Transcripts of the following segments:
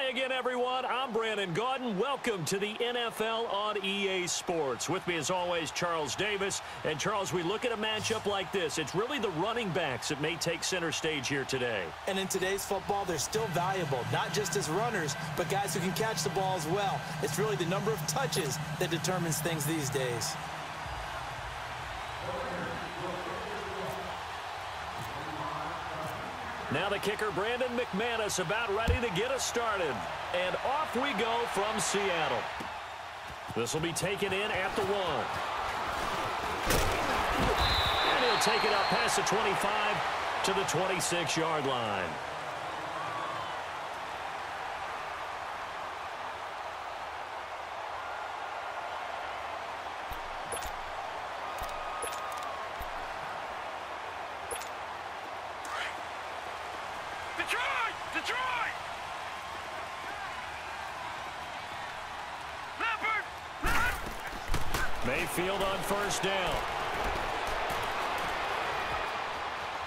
Hi again, everyone. I'm Brandon Gaudin. Welcome to the NFL on EA Sports. With me, as always, Charles Davis. And, Charles, we look at a matchup like this. It's really the running backs that may take center stage here today. And in today's football, they're still valuable, not just as runners, but guys who can catch the ball as well. It's really the number of touches that determines things these days. Now the kicker, Brandon McManus, about ready to get us started. And off we go from Seattle. This will be taken in at the 1. And he'll take it up past the 25 to the 26-yard line. Mayfield on first down.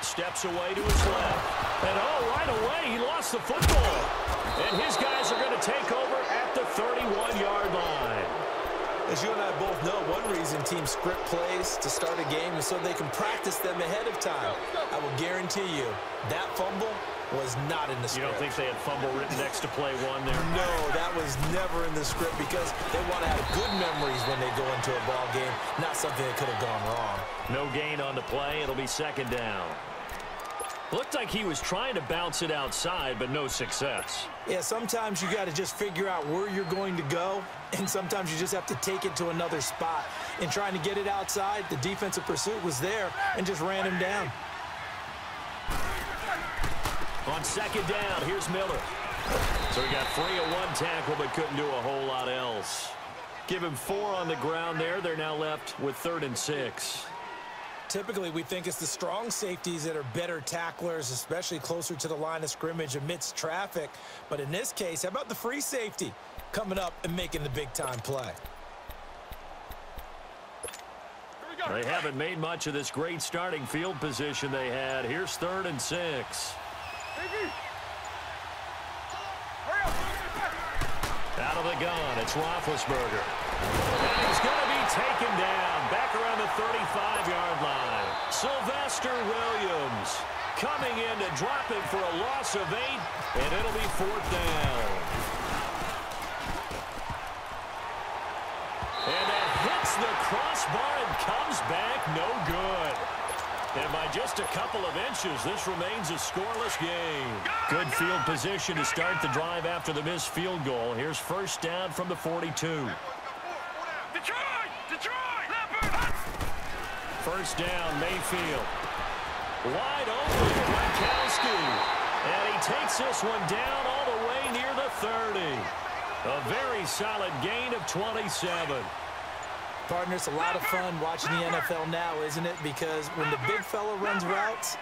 Steps away to his left. And right away, he lost the football. And his guys are going to take over at the 31-yard line. As you and I both know, one reason teams script plays to start a game is so they can practice them ahead of time. I will guarantee you, that fumble was not in the script. You don't think they had fumble written next to play 1 there? No, that was never in the script because they want to have good memories when they go into a ball game, not something that could have gone wrong. No gain on the play. It'll be second down. Looked like he was trying to bounce it outside, but no success. Yeah, sometimes you got to just figure out where you're going to go, and sometimes you just have to take it to another spot. In trying to get it outside, the defensive pursuit was there and just ran him down. On second down, here's Miller. So he got free of 1 tackle, but couldn't do a whole lot else. Give him 4 on the ground there. They're now left with 3rd and 6. Typically, we think it's the strong safeties that are better tacklers, especially closer to the line of scrimmage amidst traffic. But in this case, how about the free safety coming up and making the big-time play? They haven't made much of this great starting field position they had. Here's 3rd and 6. Out of the gun, it's Roethlisberger. And he's going to be taken down back around the 35-yard line. Sylvester Williams coming in to drop it for a loss of 8, and it'll be 4th down. And that hits the crossbar and comes back no good. And by just a couple of inches, this remains a scoreless game. Good field position to start the drive after the missed field goal. Here's first down from the 42. First down, Mayfield. Wide open, Gronkowski. And he takes this one down all the way near the 30. A very solid gain of 27. Partner, it's a lot of fun watching the NFL now, isn't it? Because when the big fella runs routes,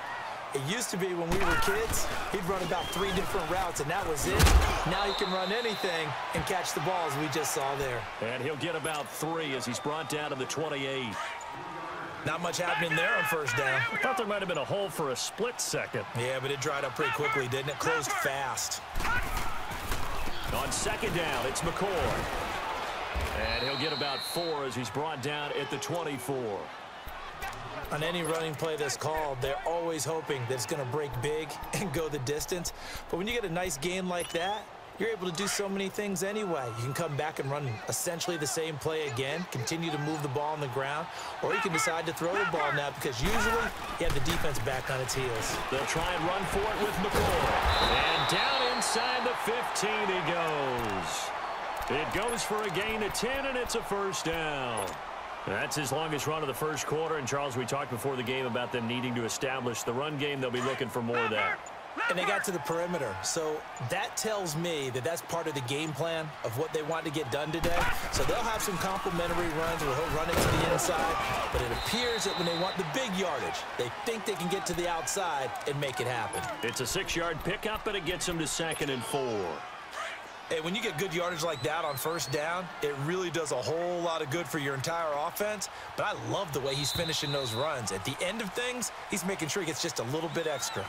it used to be when we were kids, he'd run about 3 different routes, and that was it. Now he can run anything and catch the ball, as we just saw there. And he'll get about 3 as he's brought down to the 28. Not much happening there on first down. I thought there might have been a hole for a split second. Yeah, but it dried up pretty quickly, didn't it? Closed fast. On second down, it's McCoy. And he'll get about 4 as he's brought down at the 24. On any running play that's called, they're always hoping that it's going to break big and go the distance. But when you get a nice game like that, you're able to do so many things anyway. You can come back and run essentially the same play again, continue to move the ball on the ground, or you can decide to throw the ball now because usually you have the defense back on its heels. They'll try and run for it with McCoy. And down inside the 15 he goes. It goes for a gain of 10, and it's a first down. That's his longest run of the first quarter. And, Charles, we talked before the game about them needing to establish the run game. They'll be looking for more of that. And they got to the perimeter. So that tells me that that's part of the game plan of what they want to get done today. So they'll have some complimentary runs where he'll run it to the inside. But it appears that when they want the big yardage, they think they can get to the outside and make it happen. It's a 6-yard pickup, but it gets them to 2nd and 4. Hey, when you get good yardage like that on first down, it really does a whole lot of good for your entire offense. But I love the way he's finishing those runs. At the end of things, he's making sure he gets just a little bit extra.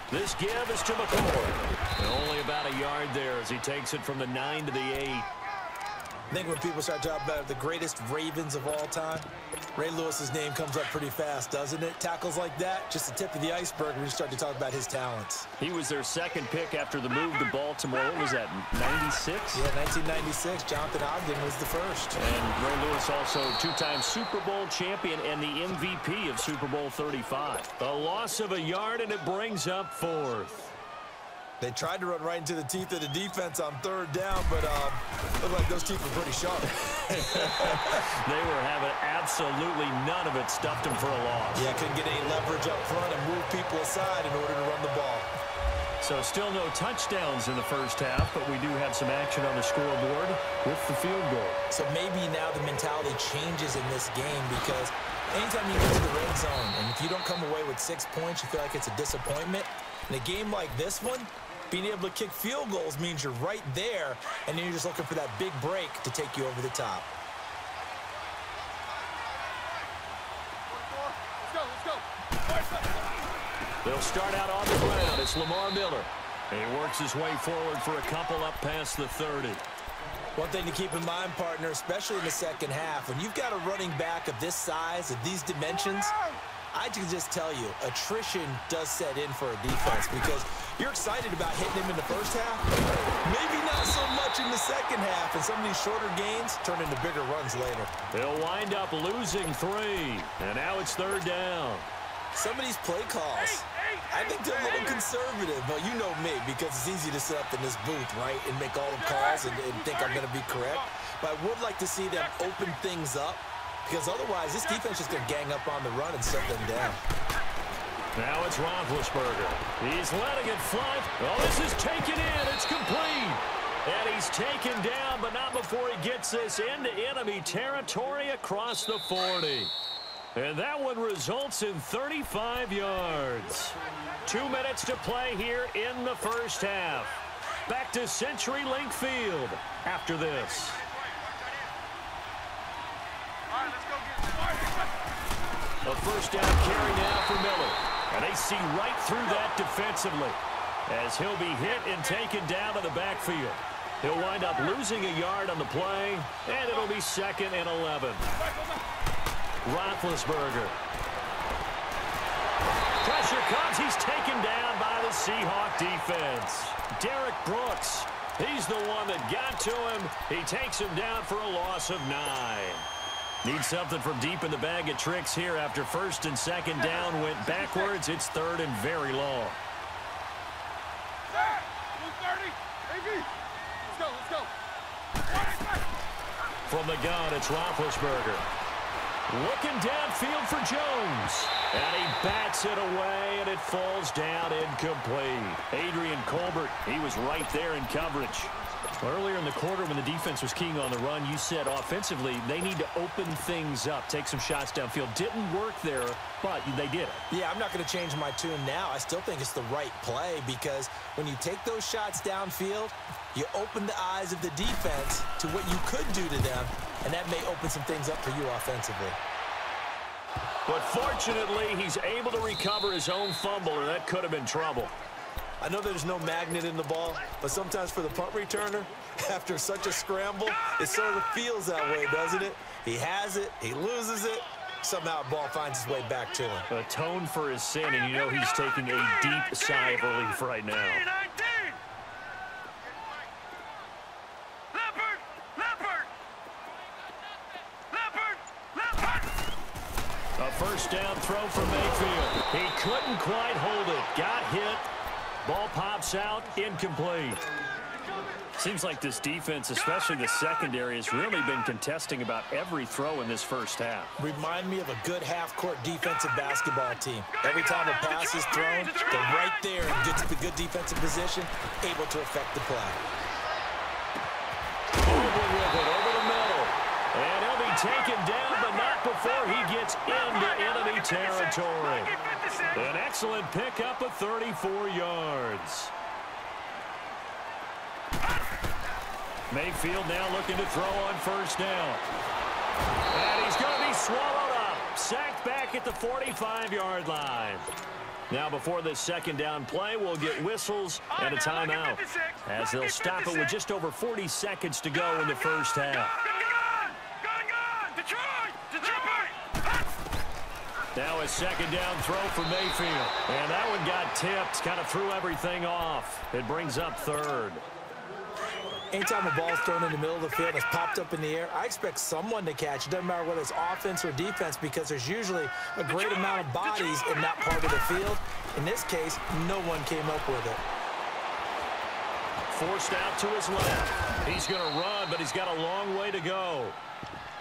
This give is to McCoy. And only about a yard there as he takes it from the 9 to the 8. I think when people start talking about the greatest Ravens of all time, Ray Lewis's name comes up pretty fast, doesn't it? Tackles like that, just the tip of the iceberg when you start to talk about his talents. He was their second pick after the move to Baltimore. What was that, 96? Yeah, 1996. Jonathan Ogden was the first. And Ray Lewis also two-time Super Bowl champion and the MVP of Super Bowl 35. A loss of a yard, and it brings up 4th. They tried to run right into the teeth of the defense on 3rd down, but looked like those teeth were pretty sharp. They were having absolutely none of it. Stuffed them for a loss. Yeah, couldn't get any leverage up front and move people aside in order to run the ball. So still no touchdowns in the first half, but we do have some action on the scoreboard with the field goal. So maybe now the mentality changes in this game because anytime you get to the red zone and if you don't come away with 6 points, you feel like it's a disappointment. In a game like this one, being able to kick field goals means you're right there, and then you're just looking for that big break to take you over the top. Let's go. They'll start out on the ground. It's Lamar Miller. And he works his way forward for a couple up past the 30. One thing to keep in mind, partner, especially in the second half, when you've got a running back of this size, of these dimensions, I can just tell you, attrition does set in for a defense because you're excited about hitting him in the first half. Maybe not so much in the second half, and some of these shorter gains turn into bigger runs later. They'll wind up losing 3, and now it's 3rd down. Some of these play calls, I think they're a little conservative. But you know me, because it's easy to sit up in this booth, right, and make all the calls and think I'm going to be correct. But I would like to see them open things up, because otherwise this defense is going to gang up on the run and shut them down. Now it's Roethlisberger. He's letting it fly. Oh, this is taken in. It's complete. And he's taken down, but not before he gets this into enemy territory across the 40. And that one results in 35 yards. 2 minutes to play here in the first half. Back to CenturyLink Field after this. A first down carry now for Miller. And they see right through that defensively as he'll be hit and taken down to the backfield. He'll wind up losing a yard on the play, and it'll be 2nd and 11. Roethlisberger. Pressure comes. He's taken down by the Seahawk defense. Derek Brooks. He's the one that got to him. He takes him down for a loss of 9. Need something from deep in the bag of tricks here after 1st and 2nd down went backwards. It's 3rd and very long. Let's go. From the gun, it's Roethlisberger. Looking downfield for Jones. And he bats it away, and it falls down incomplete. Adrian Colbert, he was right there in coverage. Earlier in the quarter when the defense was keying on the run, you said offensively they need to open things up, take some shots downfield. Didn't work there, but they did it. Yeah, I'm not going to change my tune now. I still think it's the right play because when you take those shots downfield, you open the eyes of the defense to what you could do to them, and that may open some things up for you offensively. But fortunately, he's able to recover his own fumble, or that could have been trouble. I know there's no magnet in the ball, but sometimes for the punt returner, after such a scramble, it sort of feels that way, doesn't it? He has it, he loses it, somehow the ball finds its way back to him. Atone for his sin, and you know he's taking a deep sigh of relief right now. A first down throw for Mayfield. He couldn't quite hold it. Got hit. Ball pops out, incomplete. Seems like this defense, especially the secondary, has really been contesting about every throw in this first half. Remind me of a good half-court defensive basketball team. Every time a pass is thrown, they're right there in good defensive position, able to affect the play. Over with it, over the middle. And he'll be taken down, but not before he gets into enemy territory. An excellent pickup of 34 yards. Mayfield now looking to throw on first down. And he's going to be swallowed up. Sacked back at the 45-yard line. Now, before this second down play, we'll get whistles and a timeout, as they'll stop it with just over 40 seconds to go in the first half. Now a second down throw for Mayfield. And that one got tipped, kind of threw everything off. It brings up third. Anytime a ball's thrown in the middle of the field that's popped up in the air, I expect someone to catch it. Doesn't matter whether it's offense or defense, because there's usually a great amount of bodies in that part of the field. In this case, no one came up with it. Forced out to his left. He's going to run, but he's got a long way to go.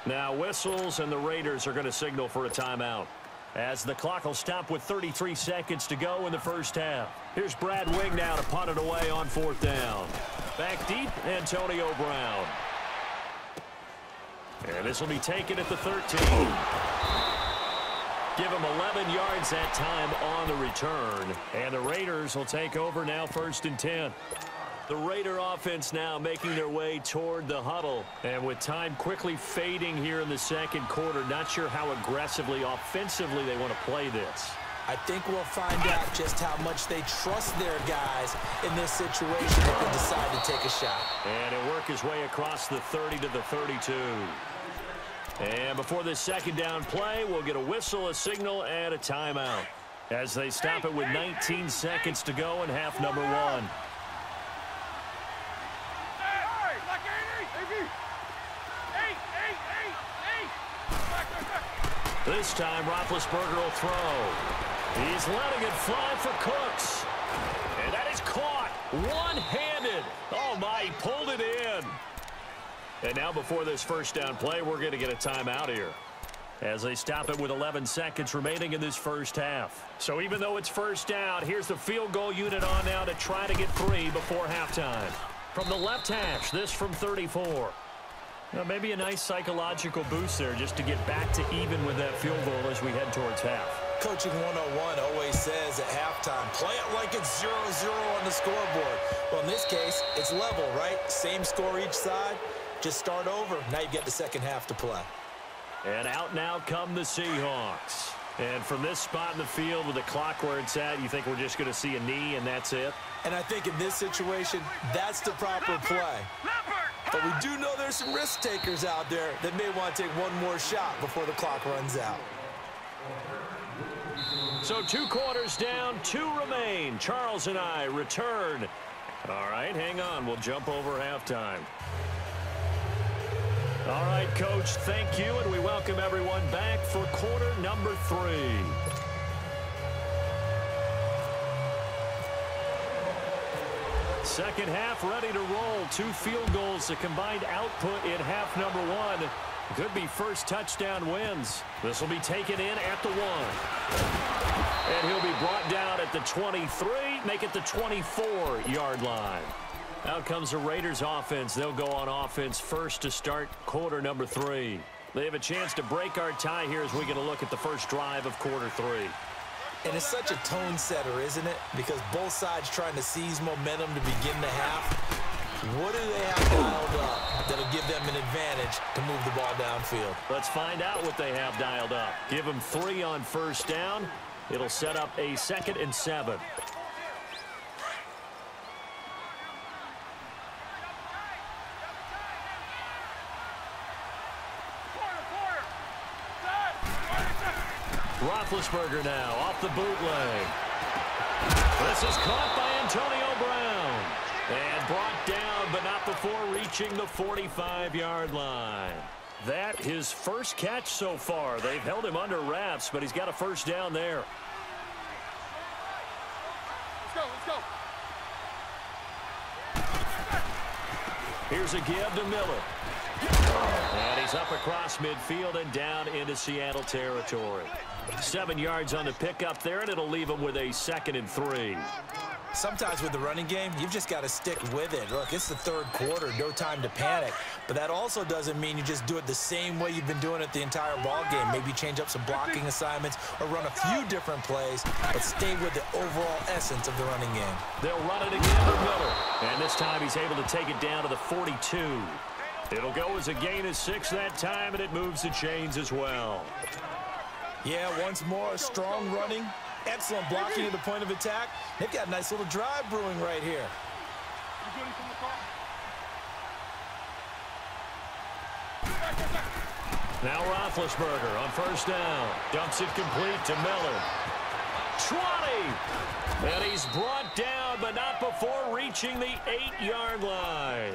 Now whistles, and the Raiders are going to signal for a timeout, as the clock will stop with 33 seconds to go in the first half. Here's Brad Wing now to punt it away on fourth down. Back deep, Antonio Brown. And this will be taken at the 13. Give him 11 yards that time on the return. And the Raiders will take over now, 1st and 10. The Raider offense now making their way toward the huddle. And with time quickly fading here in the second quarter, not sure how aggressively, offensively they want to play this. I think we'll find out just how much they trust their guys in this situation if they decide to take a shot. And he'll work his way across the 30 to the 32. And before this second down play, we'll get a whistle, a signal, and a timeout, as they stop it with 19 seconds to go in half number 1. This time, Roethlisberger will throw. He's letting it fly for Cooks. And that is caught one-handed. Oh, my, he pulled it in. And now before this first down play, we're going to get a timeout here, as they stop it with 11 seconds remaining in this first half. So even though it's first down, here's the field goal unit on now to try to get 3 before halftime. From the left hash, this from 34. Now, maybe a nice psychological boost there just to get back to even with that field goal as we head towards half. Coaching 101 always says at halftime, play it like it's 0-0 on the scoreboard. Well, in this case, it's level, right? Same score each side. Just start over. Now you get the second half to play. And out now come the Seahawks. And from this spot in the field with the clock where it's at, you think we're just going to see a knee and that's it? And I think in this situation, that's the proper play. But we do know there's some risk takers out there that may want to take one more shot before the clock runs out. So 2 quarters down, 2 remain. Charles and I return. All right, hang on. We'll jump over halftime. All right, Coach, thank you, and we welcome everyone back for quarter number 3. Second half ready to roll. 2 field goals, the combined output in half number 1. Could be first touchdown wins. This will be taken in at the 1. And he'll be brought down at the 23, make it the 24-yard line. Out comes the Raiders offense. They'll go on offense first to start quarter number 3. They have a chance to break our tie here as we get a look at the first drive of quarter 3. And it's such a tone setter, isn't it? Because both sides trying to seize momentum to begin the half. What do they have dialed up that'll give them an advantage to move the ball downfield? Let's find out what they have dialed up. Give them 3 on first down. It'll set up a 2nd and 7. Roethlisberger now off the bootleg. This is caught by Antonio Brown. And brought down, but not before reaching the 45-yard line. That his first catch so far. They've held him under wraps, but he's got a first down there. Let's go. Here's a give to Miller. And he's up across midfield and down into Seattle territory. 7 yards on the pickup there, and it'll leave him with a 2nd and 3. Sometimes with the running game, you've just got to stick with it. Look, it's the third quarter, no time to panic. But that also doesn't mean you just do it the same way you've been doing it the entire ball game. Maybe change up some blocking assignments or run a few different plays, but stay with the overall essence of the running game. They'll run it again to Miller. And this time he's able to take it down to the 42. It'll go as a gain of 6 that time, and it moves the chains as well. Yeah, once more, strong running, excellent blocking at the point of attack. They've got a nice little drive brewing right here. Now Roethlisberger on first down. Dumps it complete to Miller. 20! And he's brought down, but not before reaching the 8-yard line.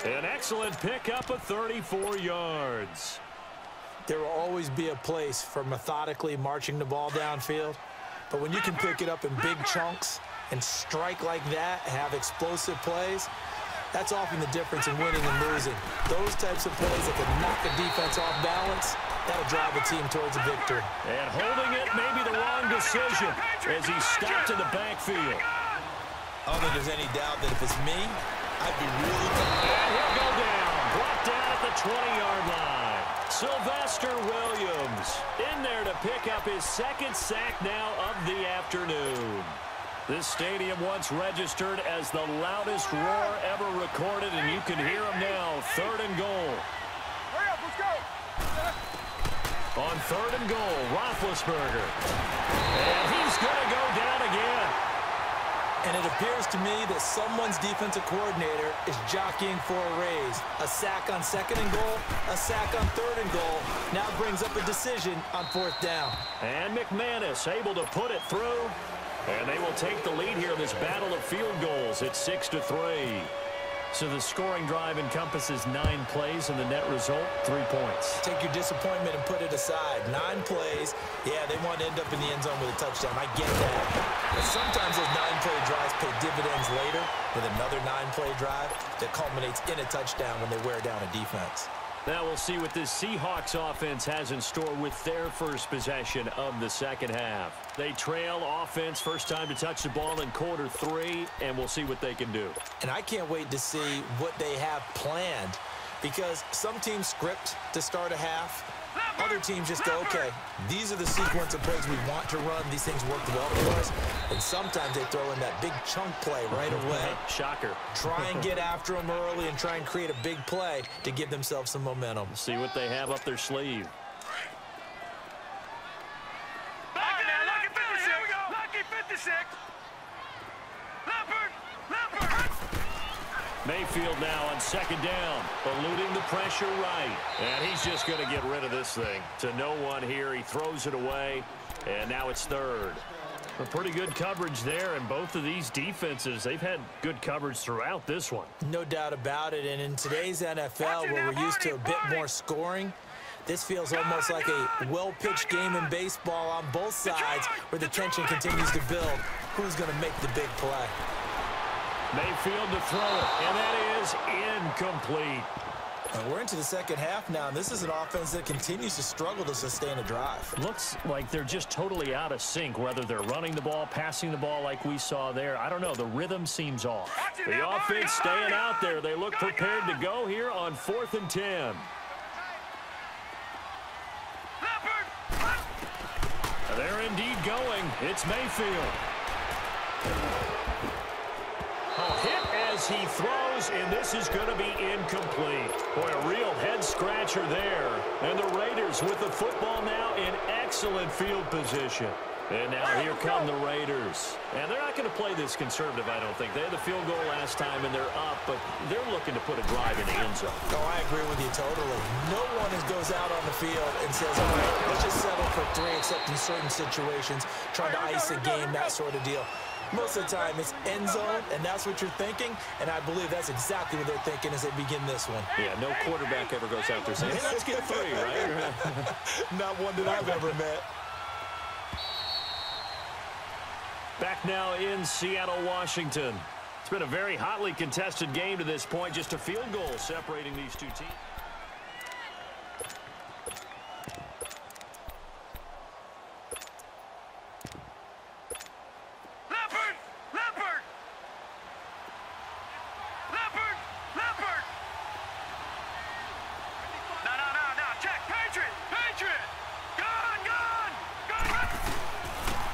An excellent pickup of 34 yards. There will always be a place for methodically marching the ball downfield. But when you can pick it up in big chunks and strike like that, have explosive plays, that's often the difference in winning and losing. Those types of plays that can knock a defense off balance, that'll drive a team towards a victory. And holding it may be the wrong decision as he stopped in the backfield. I don't think there's any doubt that if it's me, I'd be really tough. And he'll go down. Brought down at the 20-yard line. Sylvester Williams in there to pick up his second sack now of the afternoon. This stadium once registered as the loudest roar ever recorded, and you can hear him now. 3rd and goal. Hurry up, let's go. On 3rd and goal, Roethlisberger. And he's going to go down again. And it appears to me that someone's defensive coordinator is jockeying for a raise. A sack on 2nd and goal, a sack on 3rd and goal. Now brings up a decision on 4th down. And McManus able to put it through. And they will take the lead here in this battle of field goals at 6-3. So the scoring drive encompasses 9 plays, and the net result, 3 points. Take your disappointment and put it aside. 9 plays. Yeah, they want to end up in the end zone with a touchdown. I get that. But sometimes those 9-play drives pay dividends later with another 9-play drive that culminates in a touchdown when they wear down a defense. Now we'll see what this Seahawks offense has in store with their first possession of the second half. They trail offense, first time to touch the ball in quarter 3, and we'll see what they can do. And I can't wait to see what they have planned, because some teams script to start a half. Other teams just go, okay, these are the sequence of plays we want to run. These things worked well for us. And sometimes they throw in that big chunk play right away. Shocker. Try and get after them early and try and create a big play to give themselves some momentum. See what they have up their sleeve. Lucky 56. Here we go. Lucky 56. Leopard. Mayfield now on 2nd down, eluding the pressure right. And he's just going to get rid of this thing. To no one here, he throws it away, and now it's 3rd. A pretty good coverage there, and both of these defenses, they've had good coverage throughout this one. No doubt about it, and in today's NFL, where we're used to a bit more scoring, this feels almost like a well-pitched game in baseball on both sides, where the tension continues to build. Who's going to make the big play? Mayfield to throw it, and that is incomplete. We're into the second half now, and this is an offense that continues to struggle to sustain a drive. Looks like they're just totally out of sync, whether they're running the ball, passing the ball like we saw there. I don't know. The rhythm seems off. The offense staying out there. They look prepared to go here on 4th and 10. They're indeed going. It's Mayfield. Hit as he throws, and this is going to be incomplete. Boy, a real head-scratcher there. And the Raiders with the football now in excellent field position. And now here come the Raiders. And they're not going to play this conservative, I don't think. They had the field goal last time, and they're up, but they're looking to put a drive in the end zone. Oh, I agree with you totally. No one goes out on the field and says, all right, let's just settle for 3, except in certain situations, trying to ice a game, that sort of deal. Most of the time, it's end zone, and that's what you're thinking, and I believe that's exactly what they're thinking as they begin this one. Yeah, no quarterback ever goes out there saying, hey, let's get 3, right? Not one that I've ever met. Back now in Seattle, Washington. It's been a very hotly contested game to this point, just a field goal separating these two teams.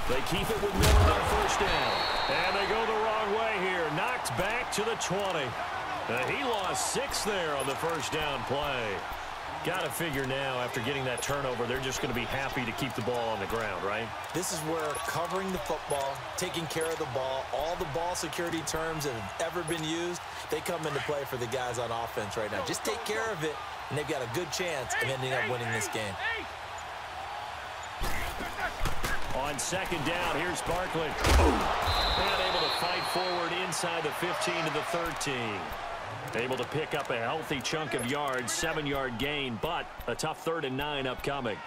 They keep it with Miller on first down. And they go the wrong way here. Knocked back to the 20. He lost 6 there on the first down play. Got to figure now, after getting that turnover, they're just going to be happy to keep the ball on the ground, right? This is where covering the football, taking care of the ball, all the ball security terms that have ever been used, they come into play for the guys on offense right now. Just take care of it, and they've got a good chance of ending up winning this game. On second down, here's Barkley. Not able to fight forward inside the 15 to the 13. Able to pick up a healthy chunk of yards, 7-yard gain, but a tough 3rd and 9 upcoming.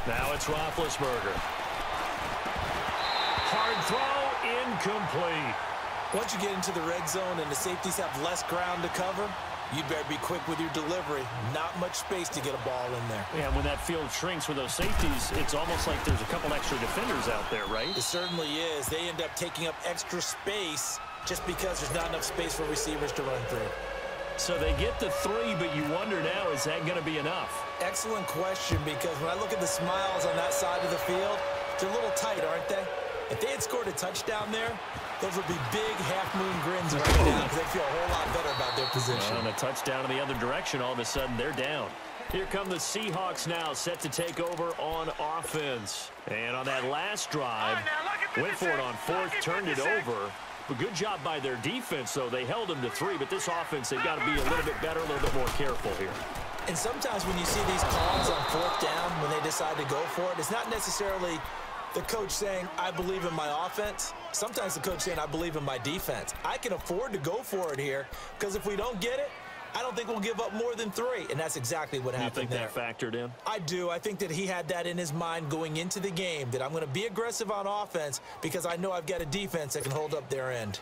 Now it's Roethlisberger. Hard throw, incomplete. Once you get into the red zone and the safeties have less ground to cover, you'd better be quick with your delivery. Not much space to get a ball in there. Yeah, when that field shrinks with those safeties, it's almost like there's a couple extra defenders out there, right? It certainly is. They end up taking up extra space just because there's not enough space for receivers to run through. So they get the 3, but you wonder now, is that going to be enough? Excellent question, because when I look at the smiles on that side of the field, they're a little tight, aren't they? If they had scored a touchdown there, those would be big half-moon grins right now because they feel a whole lot better about their position. And a touchdown in the other direction, all of a sudden they're down. Here come the Seahawks now, set to take over on offense. And on that last drive, went for it on 4th, turned it over. But good job by their defense, though. They held them to 3, but this offense, they've got to be a little bit better, a little bit more careful here. And sometimes when you see these calls on 4th down, when they decide to go for it, it's not necessarily the coach saying, I believe in my offense. Sometimes the coach saying, I believe in my defense. I can afford to go for it here because if we don't get it, I don't think we'll give up more than 3. And that's exactly what happened there. You think that factored in? I do. I think that he had that in his mind going into the game, that I'm going to be aggressive on offense because I know I've got a defense that can hold up their end.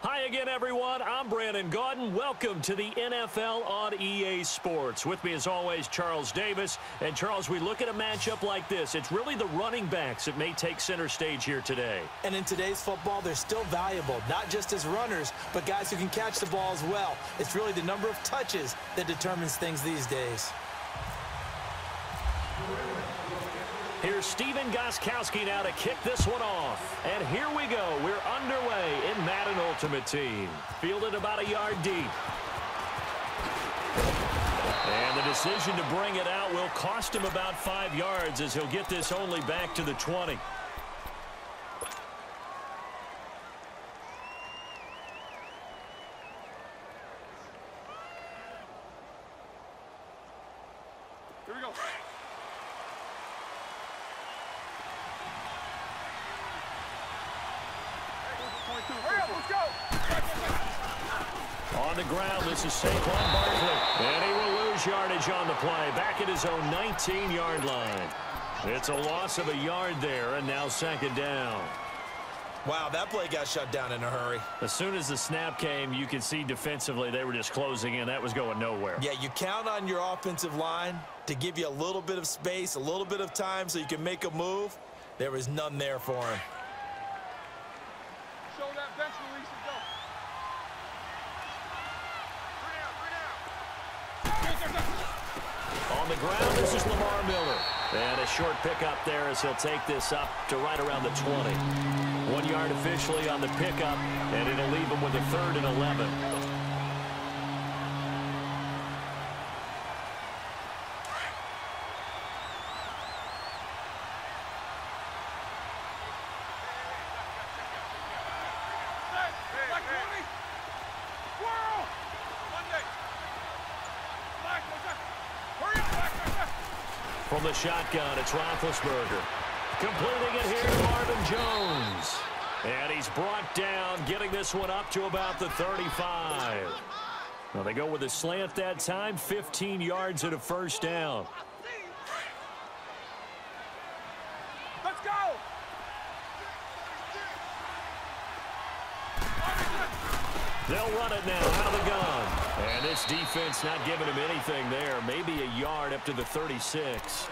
Hi again, everyone. I'm Brandon Gaudin. Welcome to the NFL on EA Sports. With me, as always, Charles Davis. And, Charles, we look at a matchup like this. It's really the running backs that may take center stage here today. And in today's football, they're still valuable, not just as runners, but guys who can catch the ball as well. It's really the number of touches that determines things these days. Here's Steven Gostkowski now to kick this one off. And here we go. We're underway in Madden Ultimate Team. Fielded about a yard deep. And the decision to bring it out will cost him about 5 yards as he'll get this only back to the 20. Here we go. Hurry up, let's go. On the ground, this is Saquon Barkley. And he will lose yardage on the play. Back at his own 19-yard line. It's a loss of a yard there, and now second down. Wow, that play got shut down in a hurry. As soon as the snap came, you could see defensively they were just closing in. That was going nowhere. Yeah, you count on your offensive line to give you a little bit of space, a little bit of time so you can make a move. There was none there for him. Show that bench release and go. On the ground, this is Lamar Miller. And a short pickup there as he'll take this up to right around the 20. 1 yard officially on the pickup, and it'll leave him with a 3rd and 11. From the shotgun, it's Roethlisberger. Completing it here to Marvin Jones. And he's brought down, getting this one up to about the 35. Well, they go with a slant that time, 15 yards and a first down. Let's go! They'll run it now out of the gun. And this defense not giving him anything there. Maybe a yard up to the 36.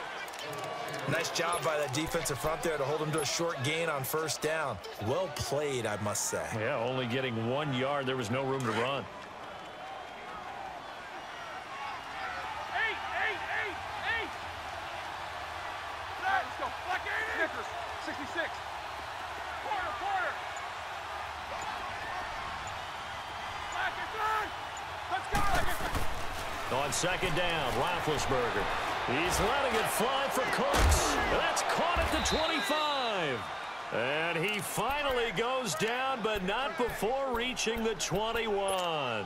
Nice job by that defensive front there to hold him to a short gain on first down. Well played, I must say. Yeah, only getting 1 yard. There was no room to run. 66. Quarter. Let's go. On second down, Roethlisberger. He's letting it fly for Cooks. That's caught at the 25. And he finally goes down, but not before reaching the 21.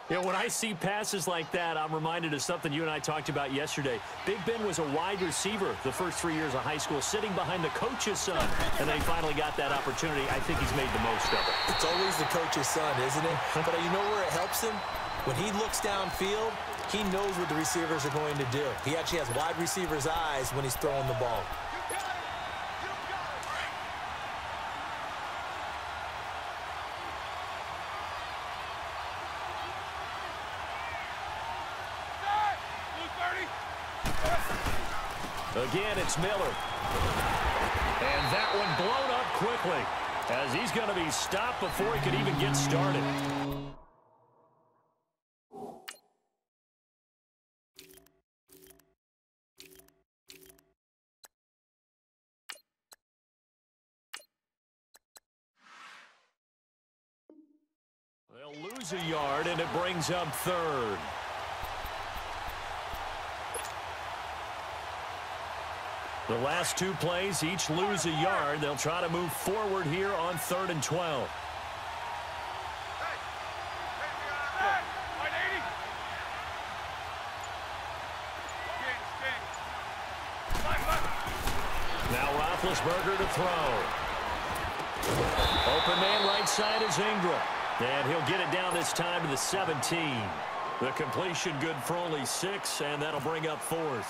You know, when I see passes like that, I'm reminded of something you and I talked about yesterday. Big Ben was a wide receiver the first 3 years of high school, sitting behind the coach's son, and then he finally got that opportunity. I think he's made the most of it. It's always the coach's son, isn't it? But you know where it helps him? When he looks downfield, he knows what the receivers are going to do. He actually has wide receivers' eyes when he's throwing the ball. Again, it's Miller. And that one blown up quickly as he's going to be stopped before he could even get started. They'll lose a yard, and it brings up third. The last two plays each lose a yard. They'll try to move forward here on 3rd and 12. Now Roethlisberger to throw. Open man right side is Ingram. And he'll get it down this time to the 17. The completion good for only 6, and that'll bring up 4th.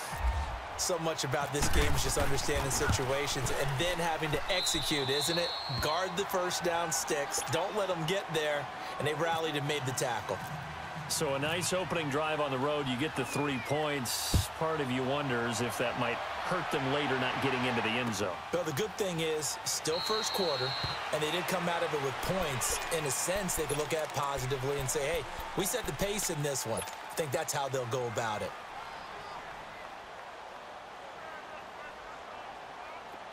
So much about this game is just understanding situations and then having to execute, isn't it? Guard the first down sticks. Don't let them get there. And they rallied and made the tackle. So a nice opening drive on the road. You get the 3 points. Part of you wonders if that might hurt them later not getting into the end zone. Well, the good thing is still first quarter, and they did come out of it with points. In a sense, they could look at positively and say, hey, we set the pace in this one. I think that's how they'll go about it.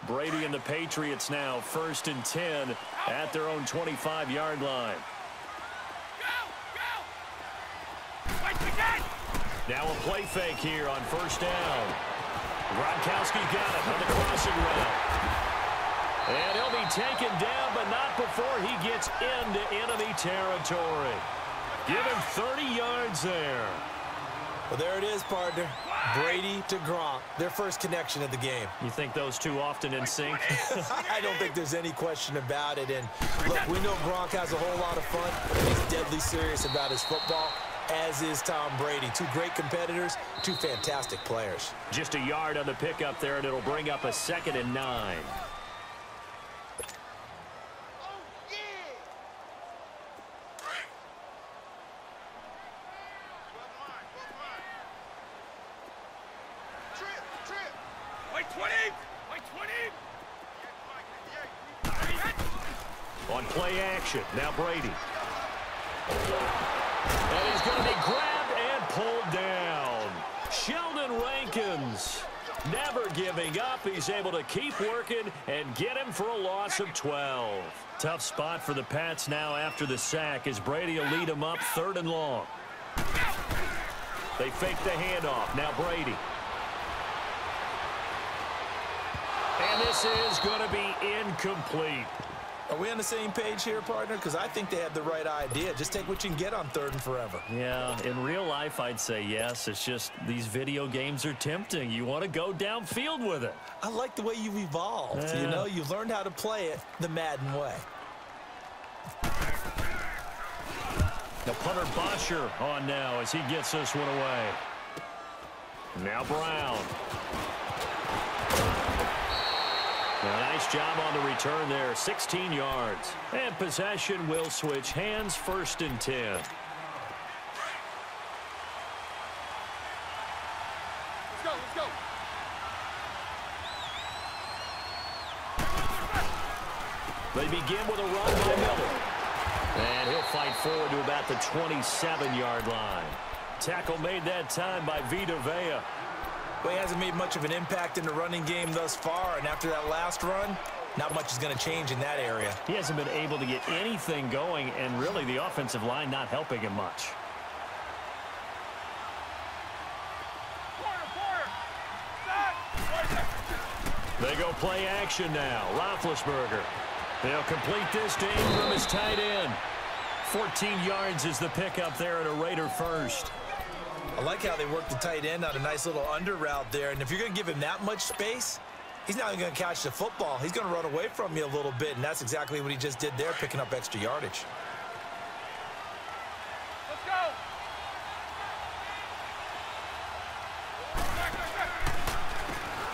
Brady and the Patriots now 1st and 10 at their own 25-yard line. Now a play fake here on 1st down. Gronkowski's got it on the crossing route. And he'll be taken down, but not before he gets into enemy territory. Give him 30 yards there. Well, there it is, partner. Brady to Gronk, their first connection of the game. You think those two often in sync? I don't think there's any question about it. And look, we know Gronk has a whole lot of fun, and he's deadly serious about his football, as is Tom Brady. Two great competitors, two fantastic players. Just a yard on the pickup there, and it'll bring up a 2nd and 9. On play action, now Brady. And he's going to be grabbed and pulled down. Sheldon Rankins never giving up. He's able to keep working and get him for a loss of 12. Tough spot for the Pats now after the sack as Brady will lead them up 3rd and long. They fake the handoff. Now Brady. And this is going to be incomplete. Are we on the same page here, partner? Because I think they had the right idea. Just take what you can get on 3rd and forever. Yeah, in real life, I'd say yes. It's just these video games are tempting. You want to go downfield with it. I like the way you've evolved. Yeah. You know, you've learned how to play it the Madden way. The punter Bosher on now as he gets this one away. Now Brown. A nice job on the return there, 16 yards. And possession will switch hands, 1st and 10. Let's go, let's go. They begin with a run by Miller. And he'll fight forward to about the 27-yard line. Tackle made that time by Vita Vea. Well, he hasn't made much of an impact in the running game thus far, and after that last run, not much is going to change in that area. He hasn't been able to get anything going, and really the offensive line not helping him much. They go play action now. Roethlisberger. They'll complete this to Ingram as tight end. 14 yards is the pickup there, and a Raider first. I like how they work the tight end on a nice little under route there. And if you're going to give him that much space, he's not even going to catch the football. He's going to run away from you a little bit, and that's exactly what he just did there, picking up extra yardage. Let's go.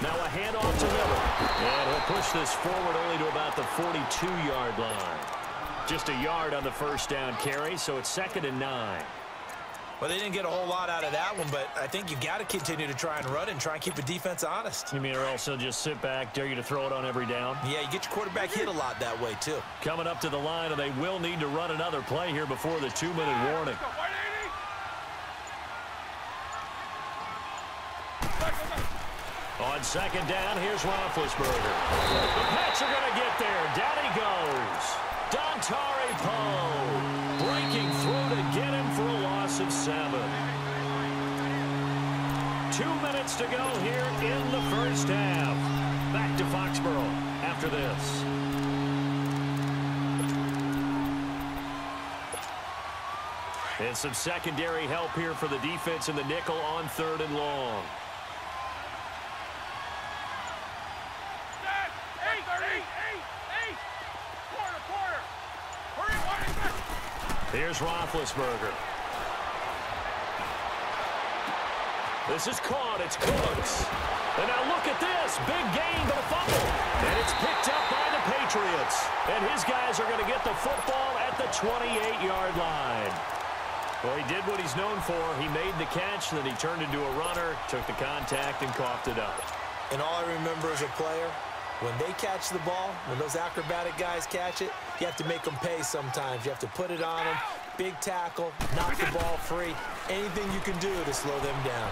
Now a handoff to Miller. And he'll push this forward only to about the 42-yard line. Just a yard on the 1st down carry, so it's 2nd and 9. Well, they didn't get a whole lot out of that one, but I think you got to continue to try and run and try and keep the defense honest. You mean or else they'll just sit back, dare you to throw it on every down? Yeah, you get your quarterback hit a lot that way, too. Coming up to the line, and they will need to run another play here before the 2-minute warning. On 2nd down, here's Roethlisberger. The Pats are going to get there. Down he goes. Dontari Poe breaking through to get him for a loss of 7. 2 minutes to go here in the 1st half. Back to Foxborough after this. And some secondary help here for the defense in the nickel on 3rd and long. Here's Roethlisberger. This is caught. It's Cooks. And now look at this. Big gain, but a fumble. And it's picked up by the Patriots. And his guys are going to get the football at the 28-yard line. Well, he did what he's known for. He made the catch, then he turned into a runner, took the contact, and coughed it up. And all I remember as a player, when they catch the ball, when those acrobatic guys catch it, you have to make them pay sometimes. You have to put it on them, big tackle, knock the ball free, anything you can do to slow them down.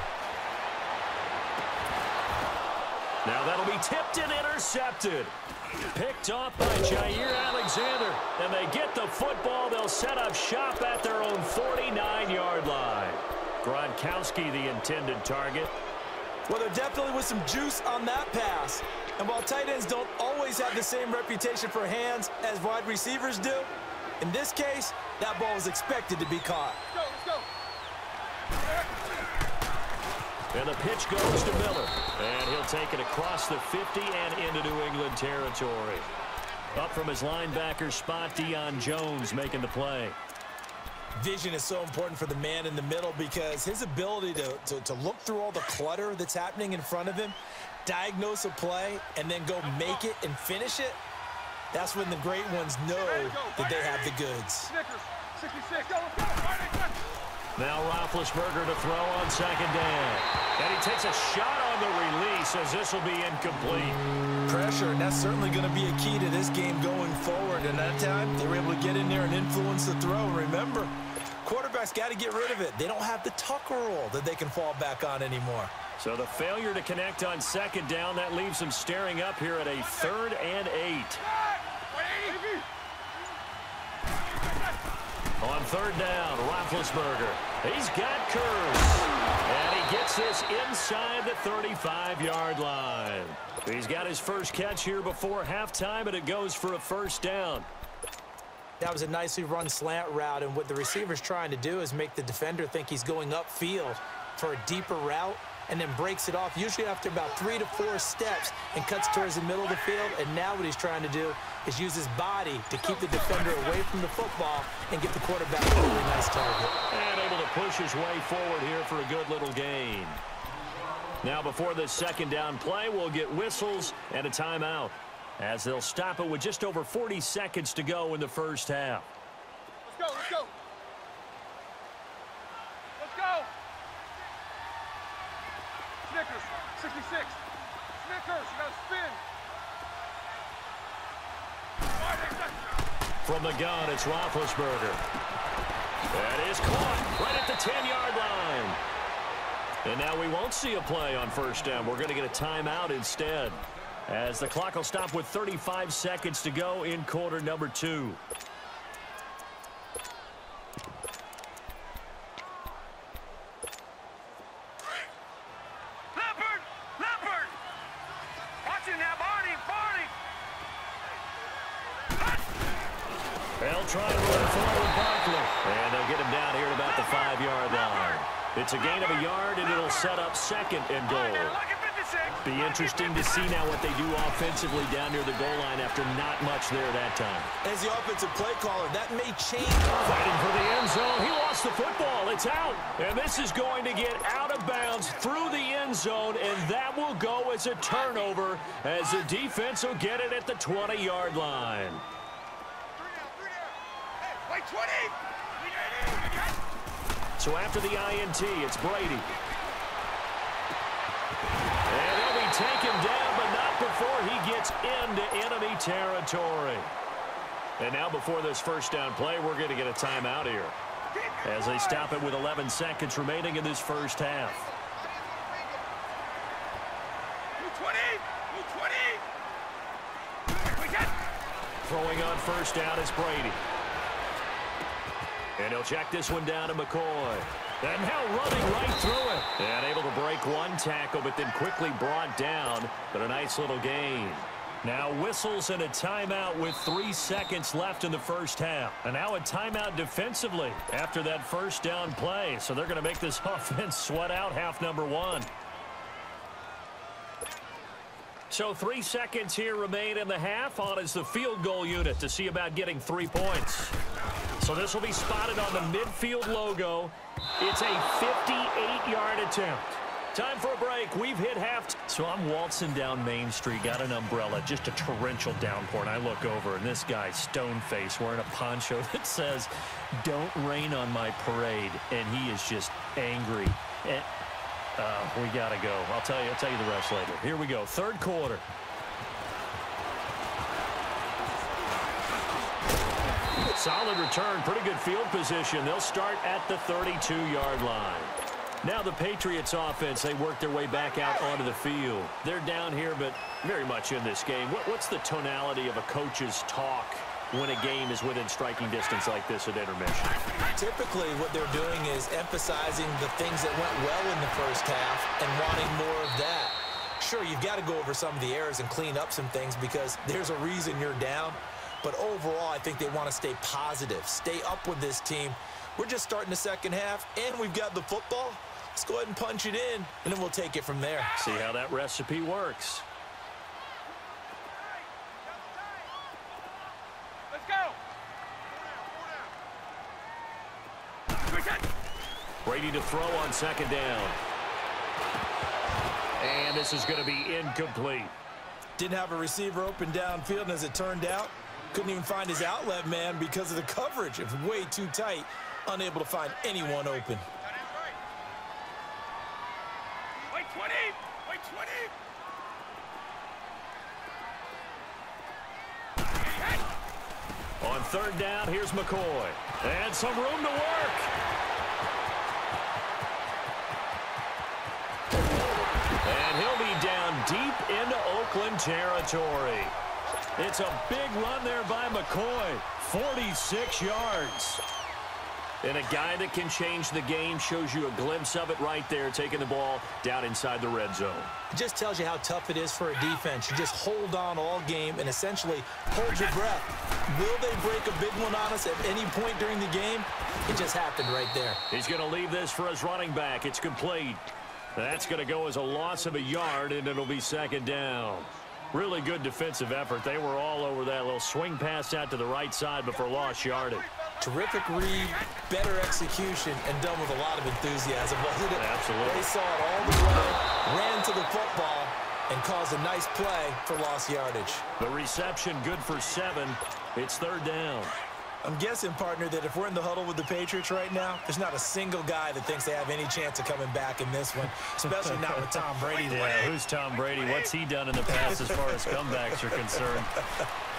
Now that'll be tipped and intercepted. Picked off by Jair Alexander. And they get the football. They'll set up shop at their own 49-yard line. Gronkowski, the intended target. Well, there definitely was some juice on that pass. And while tight ends don't always have the same reputation for hands as wide receivers do, in this case, that ball was expected to be caught. Let's go. And the pitch goes to Miller. And he'll take it across the 50 and into New England territory. Up from his linebacker spot, Deion Jones making the play. Vision is so important for the man in the middle because his ability to look through all the clutter that's happening in front of him, diagnose a play, and then go make it and finish it, that's when the great ones know that they have the goods. Now Roethlisberger to throw on 2nd down. And he takes a shot on the release as this will be incomplete. Pressure, and that's certainly going to be a key to this game going forward. And that time, they were able to get in there and influence the throw. Remember, quarterbacks got to get rid of it. They don't have the Tucker rule that they can fall back on anymore. So the failure to connect on 2nd down, that leaves them staring up here at a 3rd and 8. On 3rd down, Roethlisberger. He's got curves. And he gets this inside the 35-yard line. He's got his first catch here before halftime, and it goes for a first down. That was a nicely run slant route, and what the receiver's trying to do is make the defender think he's going upfield for a deeper route, and then breaks it off, usually after about 3 to 4 steps, and cuts towards the middle of the field. And now what he's trying to do is use his body to keep the defender away from the football and get the quarterback a really nice target. And able to push his way forward here for a good little gain. Now before this second down play, we'll get whistles and a timeout, as they'll stop it with just over 40 seconds to go in the first half. Let's go, let's go. Let's go. Snickers, 66. Snickers, you gotta spin. From the gun, it's Roethlisberger. That is caught right at the 10-yard line. And now we won't see a play on first down. We're going to get a timeout instead, as the clock will stop with 35 seconds to go in quarter number 2. Leopard! Watch it now, Barney! They'll try to run forward Barkley. And they'll get him down here at about the 5-yard line. It's a gain of a yard, and it'll set up second and goal. Be interesting to see now what they do offensively down near the goal line after not much there that time. As the offensive play caller, that may change. Fighting for the end zone. He lost the football. It's out. And this is going to get out of bounds through the end zone, and that will go as a turnover, as the defense will get it at the 20-yard line. Wait, 20! So after the INT, it's Brady. And they'll be taken down, but not before he gets into enemy territory. And now before this first down play, we're going to get a timeout here, as they stop it with 11 seconds remaining in this first half. 20! Throwing on first down is Brady. And he'll check this one down to McCoy. And now running right through it. And able to break one tackle, but then quickly brought down. But a nice little gain. Now whistles and a timeout with 3 seconds left in the first half. And now a timeout defensively after that first down play. So they're going to make this offense sweat out half number 1. So 3 seconds here remain in the half. On is the field goal unit to see about getting 3 points. So this will be spotted on the midfield logo. It's a 58-yard attempt. Time for a break. We've hit half. So I'm waltzing down Main Street, got an umbrella, just a torrential downpour, and I look over, and this guy's stone-faced wearing a poncho that says, "Don't rain on my parade," and he is just angry. And, we got to go. I'll tell you the rest later. Here we go. Third quarter. Solid return, pretty good field position. They'll start at the 32-yard line. Now the Patriots offense, they work their way back out onto the field. They're down here, but very much in this game. What's the tonality of a coach's talk when a game is within striking distance like this at intermission? Typically, what they're doing is emphasizing the things that went well in the first half and wanting more of that. Sure, you've got to go over some of the errors and clean up some things because there's a reason you're down. But overall, I think they want to stay positive, stay up with this team. We're just starting the second half, and we've got the football. Let's go ahead and punch it in, and then we'll take it from there. See how that recipe works. Let's go! Brady to throw on second down. And this is going to be incomplete. Didn't have a receiver open downfield, and as it turned out, couldn't even find his outlet man because of the coverage. It was way too tight, unable to find anyone open. Wait, 20! Wait, 20! On third down, here's McCoy. And some room to work. And he'll be down deep into Oakland territory. It's a big run there by McCoy. 46 yards. And a guy that can change the game shows you a glimpse of it right there, taking the ball down inside the red zone. It just tells you how tough it is for a defense. You just hold on all game and essentially hold your breath. Will they break a big one on us at any point during the game? It just happened right there. He's going to leave this for his running back. It's complete. That's going to go as a loss of a yard, and it'll be second down. Really good defensive effort. They were all over that little swing pass out to the right side before lost yardage. Terrific read, better execution, and done with a lot of enthusiasm, wasn't it? Absolutely. They saw it all the way, ran to the football, and caused a nice play for lost yardage. The reception good for 7. It's third down. I'm guessing, partner, that if we're in the huddle with the Patriots right now, there's not a single guy that thinks they have any chance of coming back in this one, especially not with Tom Brady. Yeah, who's Tom Brady? What's he done in the past as far as comebacks are concerned?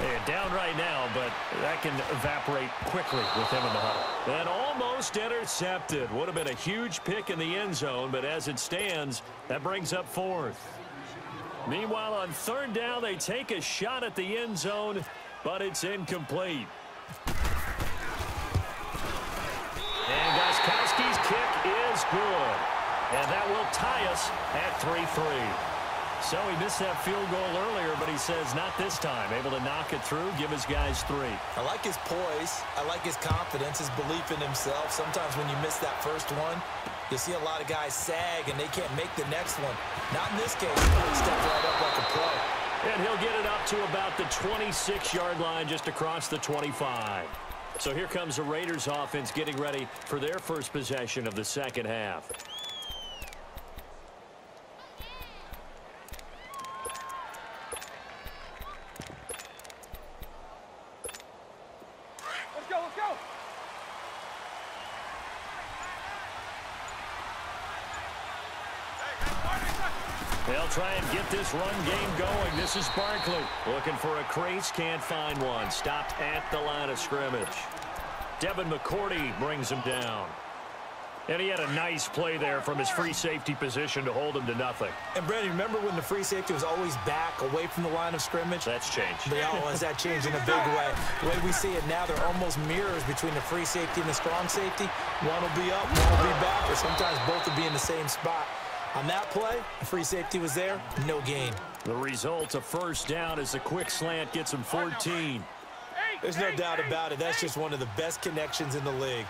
Yeah, down right now, but that can evaporate quickly with him in the huddle. And almost intercepted. Would have been a huge pick in the end zone, but as it stands, that brings up 4th. Meanwhile, on third down, they take a shot at the end zone, but it's incomplete. And Gostkowski's kick is good. And that will tie us at 3-3. So he missed that field goal earlier, but he says not this time. Able to knock it through, give his guys 3. I like his poise. I like his confidence, his belief in himself. Sometimes when you miss that first one, you see a lot of guys sag and they can't make the next one. Not in this case. Step right up like a pro. And he'll get it up to about the 26-yard line, just across the 25. So here comes the Raiders offense getting ready for their first possession of the second half. Let's go, let's go. They'll try and get this run game going. This is Barkley looking for a crease, can't find one. Stopped at the line of scrimmage. Devin McCourty brings him down. And he had a nice play there from his free safety position to hold him to nothing. And, Brandon, remember when the free safety was always back away from the line of scrimmage? That's changed. Has that changed in a big way? The way we see it now, they're almost mirrors between the free safety and the strong safety. One will be up, one will be back, or sometimes both will be in the same spot. On that play, the free safety was there, no gain. The result, a first down as the quick slant gets him 14. There's no doubt about it. That's just one of the best connections in the league.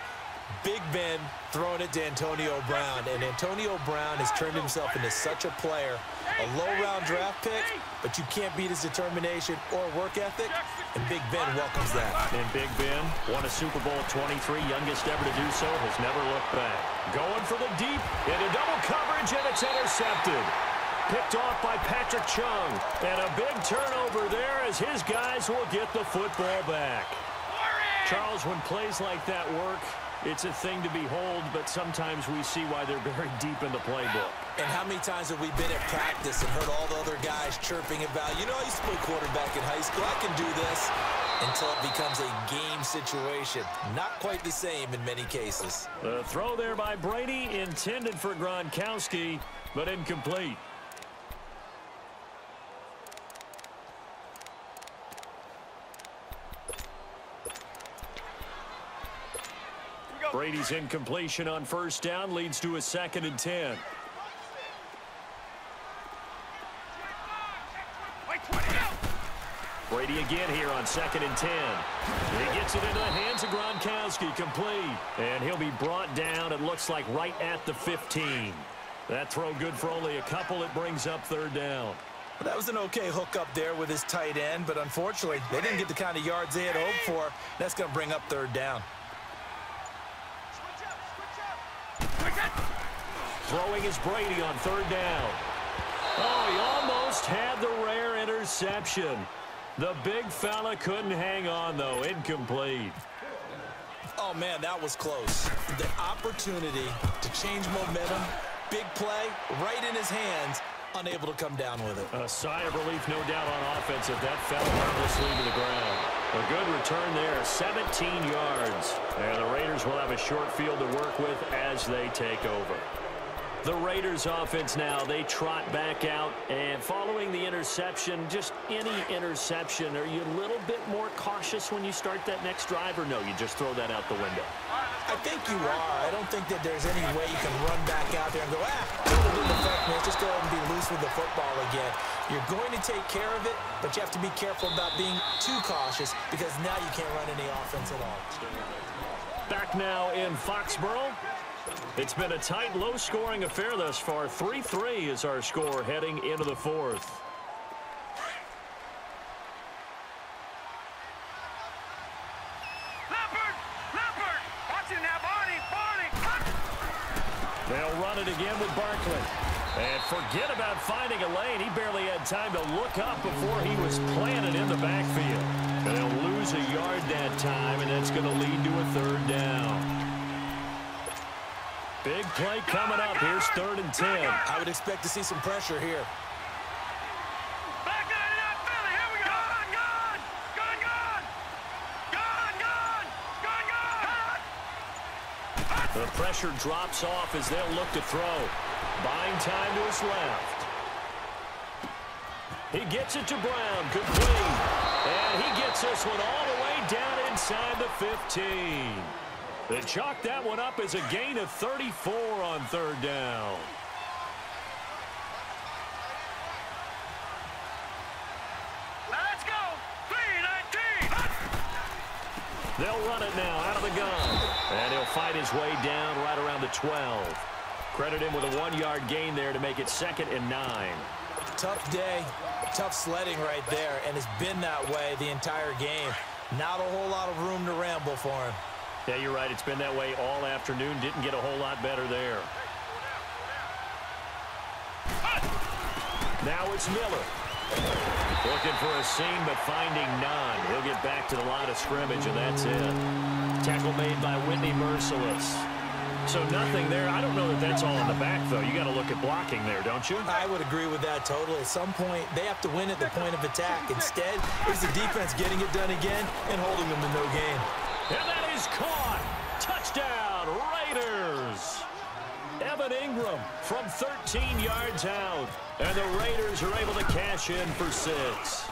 Big Ben throwing it to Antonio Brown, and Antonio Brown has turned himself into such a player. A low-round draft pick, but you can't beat his determination or work ethic, and Big Ben welcomes that. And Big Ben won a Super Bowl 23, youngest ever to do so, has never looked back. Going for the deep, into double coverage, and it's intercepted. Picked off by Patrick Chung, and a big turnover there as his guys will get the football back. Charles, when plays like that work, it's a thing to behold, but sometimes we see why they're very deep in the playbook. And how many times have we been at practice and heard all the other guys chirping about, you know, I used to play quarterback in high school, I can do this, until it becomes a game situation. Not quite the same in many cases. The throw there by Brady, intended for Gronkowski, but incomplete. Brady's incompletion on first down leads to a 2nd and 10. Brady again here on 2nd and 10. He gets it into the hands of Gronkowski, complete. And he'll be brought down, it looks like, right at the 15. That throw good for only a couple. It brings up third down. Well, that was an okay hook up there with his tight end, but unfortunately, they didn't get the kind of yards they had hoped for. That's going to bring up third down. Throwing is Brady on third down. Oh, he almost had the rare interception. The big fella couldn't hang on, though. Incomplete. Oh, man, that was close. The opportunity to change momentum, big play, right in his hands, unable to come down with it. A sigh of relief, no doubt, on offense if that fell harmlessly to the ground. A good return there, 17 yards. And the Raiders will have a short field to work with as they take over. The Raiders offense now, they trot back out, and following the interception, just any interception, are you a little bit more cautious when you start that next drive, or no, you just throw that out the window? I think you are. I don't think that there's any way you can run back out there and go, it didn't affect me. Let's just go ahead and be loose with the football again. You're going to take care of it, but you have to be careful about being too cautious because now you can't run any offense at all. Back now in Foxborough. It's been a tight, low-scoring affair thus far. 3-3 is our score heading into the fourth. They'll run it again with Barkley. And forget about finding a lane. He barely had time to look up before he was planted in the backfield. And they'll lose a yard that time, and that's going to lead to a third down. Big play coming up. Here's 3rd and 10. I would expect to see some pressure here. The pressure drops off as they'll look to throw. Buying time to his left. He gets it to Brown. Complete. And he gets this one all the way down inside the 15. They chalk that one up as a gain of 34 on 3rd down. Let's go. 3-19. They'll run it now out of the gun. And he'll fight his way down right around the 12. Credit him with a 1-yard gain there to make it 2nd and 9. Tough day, tough sledding right there, and it's been that way the entire game. Not a whole lot of room to ramble for him. Yeah, you're right. It's been that way all afternoon. Didn't get a whole lot better there. Now it's Miller. Looking for a seam, but finding none. He'll get back to the line of scrimmage, and that's it. Tackle made by Whitney Merciless. So nothing there. I don't know that that's all in the back, though. You got to look at blocking there, don't you? I would agree with that totally. At some point, they have to win at the point of attack. Instead, it's the defense getting it done again and holding them to no gain. And that is caught. Touchdown, Raiders. Evan Ingram from 13 yards out. And the Raiders are able to cash in for 6.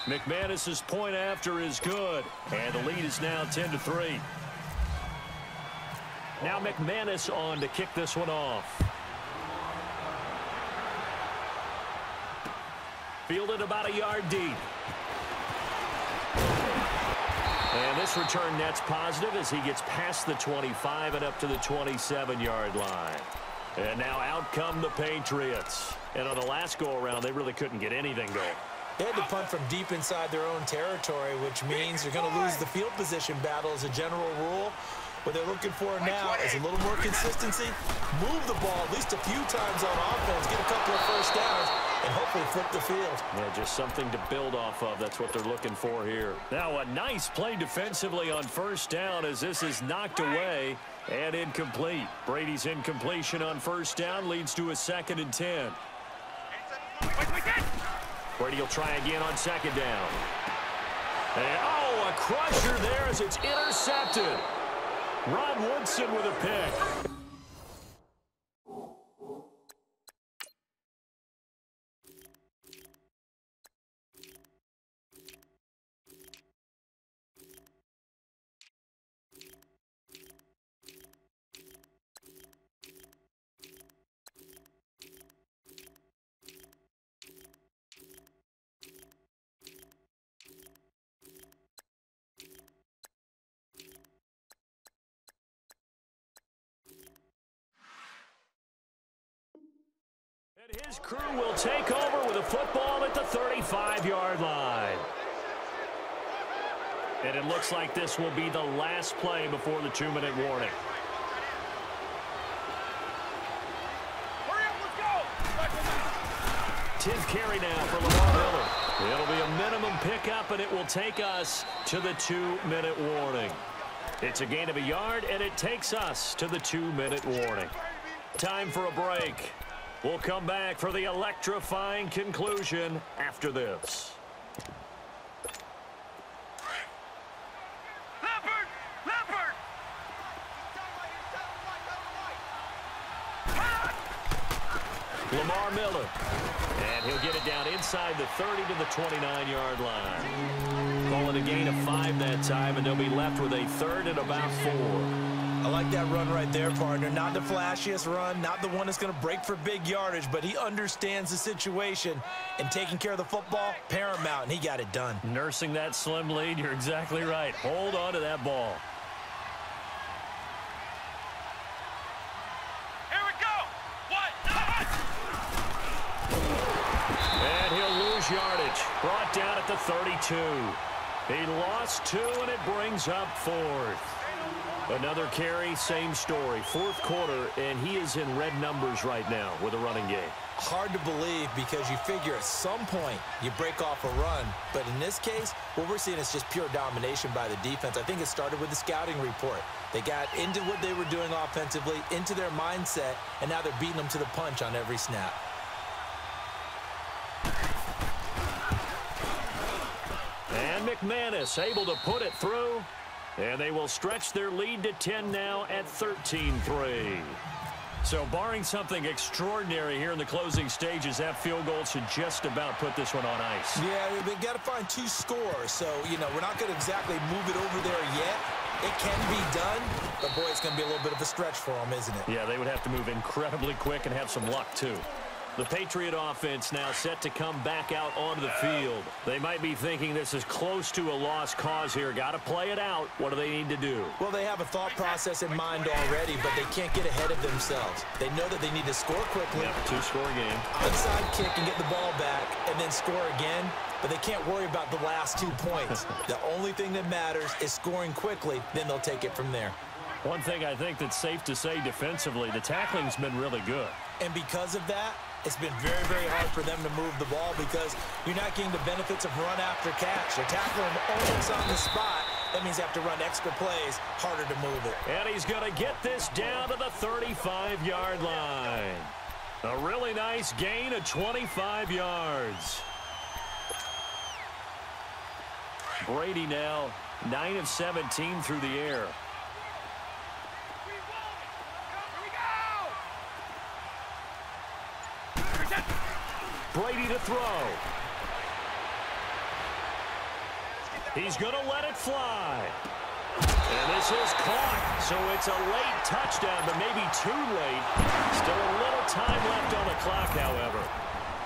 McManus's point after is good. And the lead is now 10-3. Now McManus on to kick this one off. Fielded about a yard deep. And this return net's positive as he gets past the 25 and up to the 27-yard line. And now out come the Patriots. And on the last go-around, they really couldn't get anything going. They had to punt from deep inside their own territory, which means they're going to lose the field position battle as a general rule. What they're looking for now is a little more consistency, move the ball at least a few times on offense, get a couple of first downs, and hopefully flip the field. Yeah, just something to build off of. That's what they're looking for here. Now a nice play defensively on first down as this is knocked away and incomplete. Brady's incompletion on first down leads to a 2nd and 10. Brady will try again on 2nd down. And, oh, a crusher there as it's intercepted. Ron Woodson with a pick. And his crew will take over with a football at the 35-yard line. And it looks like this will be the last play before the 2-minute warning. Hurry up, let's go. 10th carry now for Lamar Miller. It'll be a minimum pickup, and it will take us to the 2-minute warning. It's a gain of a yard, and it takes us to the 2-minute warning. Time for a break. We'll come back for the electrifying conclusion after this. Leopard! Leopard! Lamar Miller. And he'll get it down inside the 30 to the 29-yard line. Call it a gain of 5 that time, and they'll be left with a third and about 4. I like that run right there, partner. Not the flashiest run, not the one that's going to break for big yardage, but he understands the situation, and taking care of the football, paramount, and he got it done. Nursing that slim lead, you're exactly right. Hold on to that ball. Here we go. And he'll lose yardage. Brought down at the 32. He lost 2, and it brings up 4th. Another carry, same story. 4th quarter, and he is in red numbers right now with a running game. Hard to believe because you figure at some point you break off a run. But in this case, what we're seeing is just pure domination by the defense. I think it started with the scouting report. They got into what they were doing offensively, into their mindset, and now they're beating them to the punch on every snap. And McManus able to put it through. And they will stretch their lead to 10 now at 13-3. So barring something extraordinary here in the closing stages, that field goal should just about put this one on ice. Yeah, they've got to find 2 scores. So, we're not going to exactly move it over there yet. It can be done, but, boy, it's going to be a little bit of a stretch for them, isn't it? Yeah, they would have to move incredibly quick and have some luck, too. The Patriot offense now set to come back out onto the field. They might be thinking this is close to a lost cause here. Got to play it out. What do they need to do? Well, they have a thought process in mind already, but they can't get ahead of themselves. They know that they need to score quickly. Yep, 2-score game. Onside kick and get the ball back and then score again, but they can't worry about the last 2 points. The only thing that matters is scoring quickly, then they'll take it from there. One thing I think that's safe to say defensively, the tackling's been really good. And because of that, it's been very, very hard for them to move the ball because you're not getting the benefits of run after catch. They're tackling almost on the spot. That means they have to run extra plays, harder to move it. And he's going to get this down to the 35-yard line. A really nice gain of 25 yards. Brady now 9 of 17 through the air. Brady to throw. He's going to let it fly. And this is caught. So it's a late touchdown, but maybe too late. Still a little time left on the clock, however.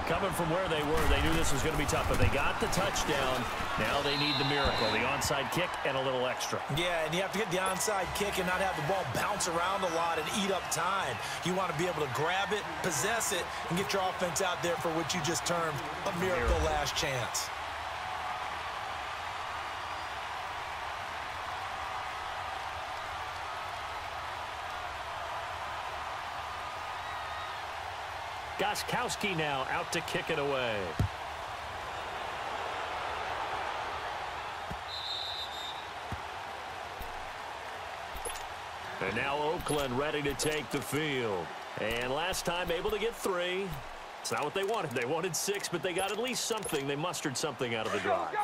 Coming from where they were, they knew this was going to be tough, but they got the touchdown. Now they need the miracle, the onside kick and a little extra. Yeah, and you have to get the onside kick and not have the ball bounce around a lot and eat up time. You want to be able to grab it, possess it, and get your offense out there for what you just termed a miracle last chance. Gostkowski now out to kick it away. And now Oakland ready to take the field. And last time able to get 3. It's not what they wanted. They wanted 6, but they got at least something. They mustered something out of the drive.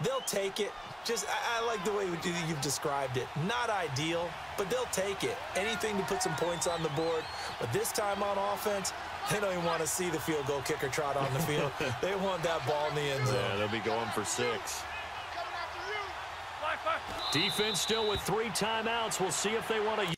They'll take it. I like the way you've described it. Not ideal, but they'll take it. Anything to put some points on the board. But this time on offense, they don't even want to see the field goal kicker trot on the field. They want that ball in the end zone. Yeah, they'll be going for 6. Defense still with 3 timeouts. We'll see if they want to.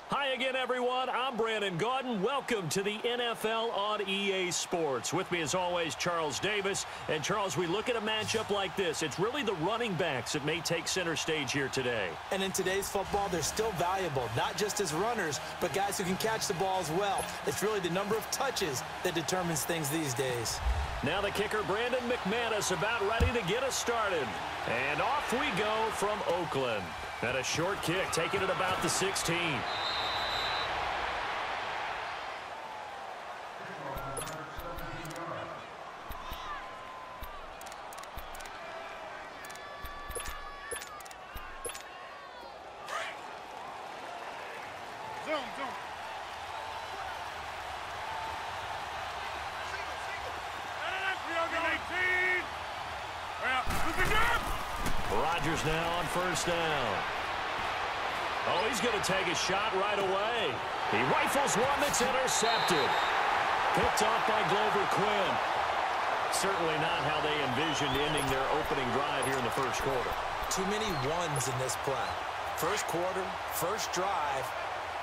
Hi again, everyone. I'm Brandon Gaudin. Welcome to the NFL on EA Sports. With me, as always, Charles Davis. And, Charles, we look at a matchup like this. It's really the running backs that may take center stage here today. And in today's football, they're still valuable, not just as runners, but guys who can catch the ball as well. It's really the number of touches that determines things these days. Now the kicker, Brandon McManus, about ready to get us started. And off we go from Oakland. And a short kick, taking it about the 16. Rodgers now on first down. Oh, he's going to take a shot right away. He rifles one that's intercepted. Picked off by Glover Quinn. Certainly not how they envisioned ending their opening drive here in the first quarter. Too many ones in this play. First quarter, first drive,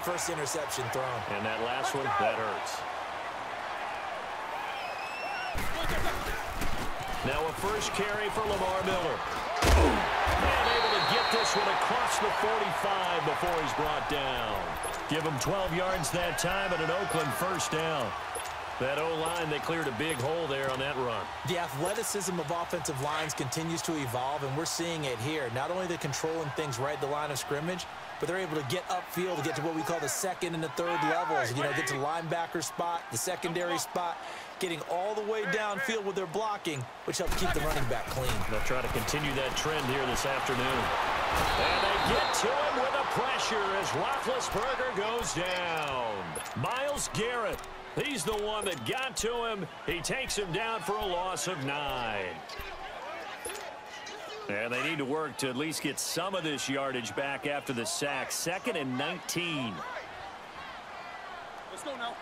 first interception thrown. And that last one, that hurts. Now a first carry for Lamar Miller. And able to get this one across the 45 before he's brought down. Give him 12 yards that time and an Oakland first down. That O-line, they cleared a big hole there on that run. The athleticism of offensive lines continues to evolve, and we're seeing it here. Not only are they controlling things right at the line of scrimmage, but they're able to get upfield to get to what we call the second and the third levels. You know, get to the linebacker spot, the secondary spot, getting all the way downfield with their blocking, which helps keep the running back clean. They'll try to continue that trend here this afternoon. And they get to him with a pressure as Roethlisberger goes down. Myles Garrett, he's the one that got to him. He takes him down for a loss of 9. And they need to work to at least get some of this yardage back after the sack. 2nd and 19. Let's go now.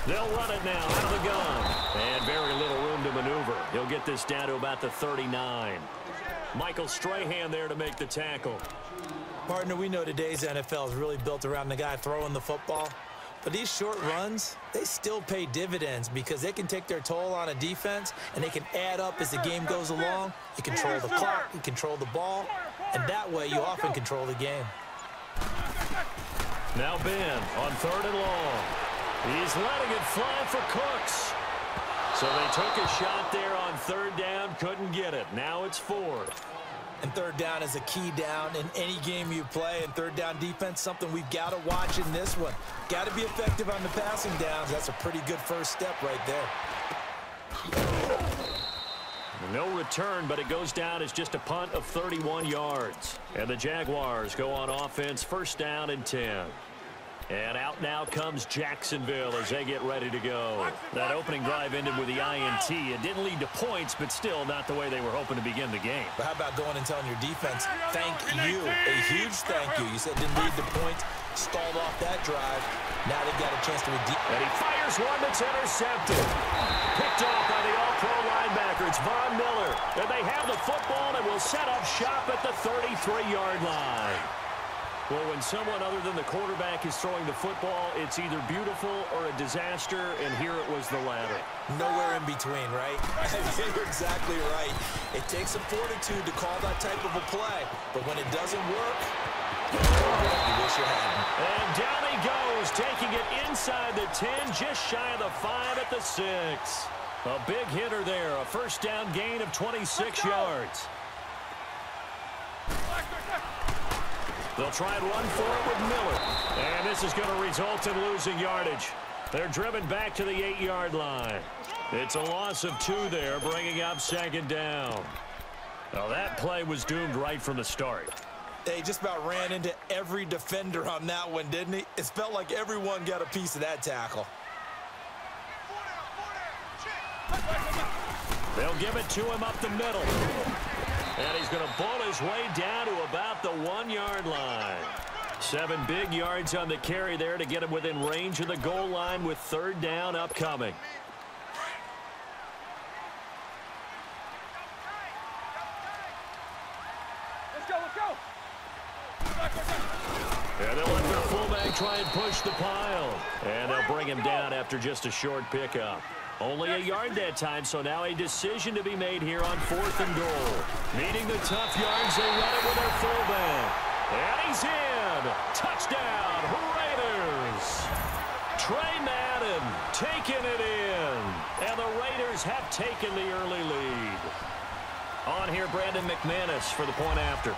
They'll run it now out of the gun. And very little room to maneuver. He'll get this down to about the 39. Michael Strahan there to make the tackle. Partner, we know today's NFL is really built around the guy throwing the football. But these short runs, they still pay dividends because they can take their toll on a defense and they can add up as the game goes along. You control the clock, you control the ball, and that way you often control the game. Now Ben on 3rd and long. He's letting it fly for Cooks. So they took a shot there on 3rd down, couldn't get it. Now it's 4th. And 3rd down is a key down in any game you play. And 3rd down defense, something we've got to watch in this one. Got to be effective on the passing downs. That's a pretty good first step right there. No return, but it goes down as just a punt of 31 yards. And the Jaguars go on offense, 1st down and 10. And out now comes Jacksonville as they get ready to go. That opening drive ended with the INT. It didn't lead to points, but still not the way they were hoping to begin the game. But how about going and telling your defense, thank you, a huge thank you. You said didn't lead to points, stalled off that drive. Now they've got a chance to redeem. And he fires one that's intercepted. Picked off by the all-pro linebacker. It's Von Miller. And they have the football and will set up shop at the 33-yard line. Well, when someone other than the quarterback is throwing the football, it's either beautiful or a disaster, and here it was the latter. Nowhere in between, right? You're exactly right. It takes some fortitude to call that type of a play, but when it doesn't work, you wish you hadn't. And down he goes, taking it inside the 10, just shy of the 5 at the 6. A big hitter there, a 1st down gain of 26 yards. They'll try and run for it with Miller. And this is going to result in losing yardage. They're driven back to the 8-yard line. It's a loss of 2 there, bringing up second down. Well, that play was doomed right from the start. They just about ran into every defender on that one, didn't he? It felt like everyone got a piece of that tackle. They'll give it to him up the middle. And he's going to bull his way down to about the 1-yard line. 7 big yards on the carry there to get him within range of the goal line with third down upcoming. And they'll let their fullback try and push the pile. And they'll bring him down after just a short pickup. Only a yard that time, so now a decision to be made here on 4th and goal. Needing the tough yards, they run it with their fullback. And he's in. Touchdown, Raiders. Trey Madden taking it in. And the Raiders have taken the early lead. On here, Brandon McManus for the point after.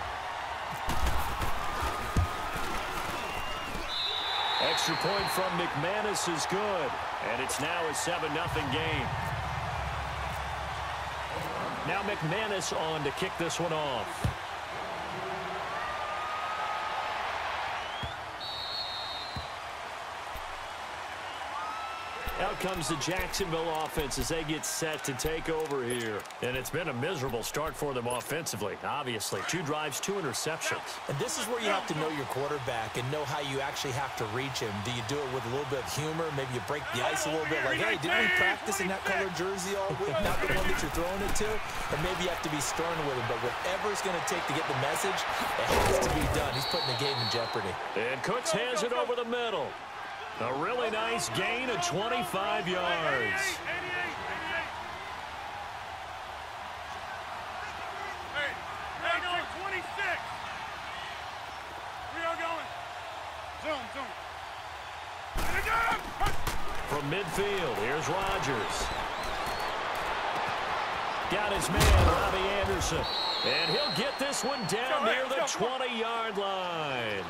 Extra point from McManus is good. And it's now a 7-0 game. Now McManus on to kick this one off. Out comes the Jacksonville offense as they get set to take over here. And it's been a miserable start for them offensively, obviously. 2 drives, 2 interceptions. And this is where you have to know your quarterback and know how you actually have to reach him. Do you do it with a little bit of humor? Maybe you break the ice a little bit. Like, hey, didn't we practice in that colored jersey all week? Not the one that you're throwing it to? Or maybe you have to be stern with him. But whatever it's going to take to get the message, it has to be done. He's putting the game in jeopardy. And Cooks hands it over the middle. A really nice gain of 25 yards. Hey, 26. We are going. Zoom. From midfield, here's Rodgers. Got his man, Robbie Anderson. And he'll get this one down near the 20-yard line.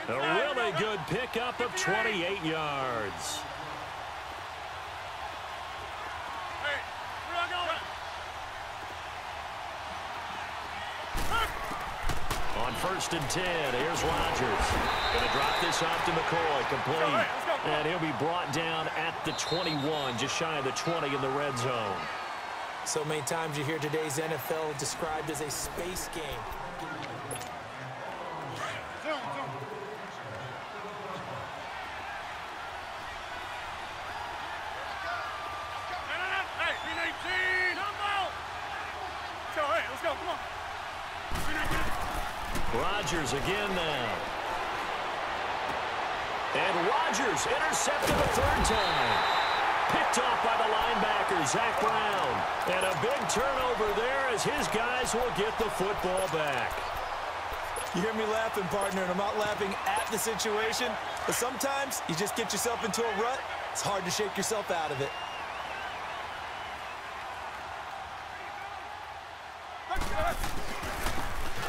A really good pickup of 28 yards. Hey, we are going. On 1st and 10, here's Rodgers. Going to drop this off to McCoy, complete. And he'll be brought down at the 21, just shy of the 20 in the red zone. So many times you hear today's NFL described as a space game. Zoom. Hey, B-19. So, hey, let's go. Come on. Rodgers again now. And Rodgers intercepted a 3rd time. Picked off by the linebacker, Zach Brown. And a big turnover there as his guys will get the football back. You hear me laughing, partner, and I'm not laughing at the situation, but sometimes you just get yourself into a rut. It's hard to shake yourself out of it.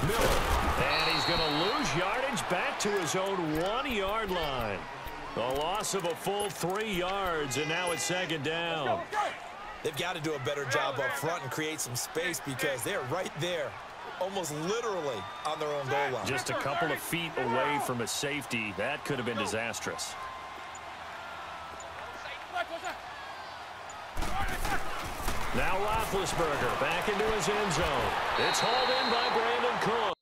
Miller. And he's going to lose yardage back to his own 1-yard line. A loss of a full 3 yards, and now it's 2nd down. They've got to do a better job up front and create some space because they're right there, almost literally on their own goal line. Just a couple of feet away from a safety. That could have been disastrous. Now Roethlisberger back into his end zone. It's hauled in by Brandon Cook.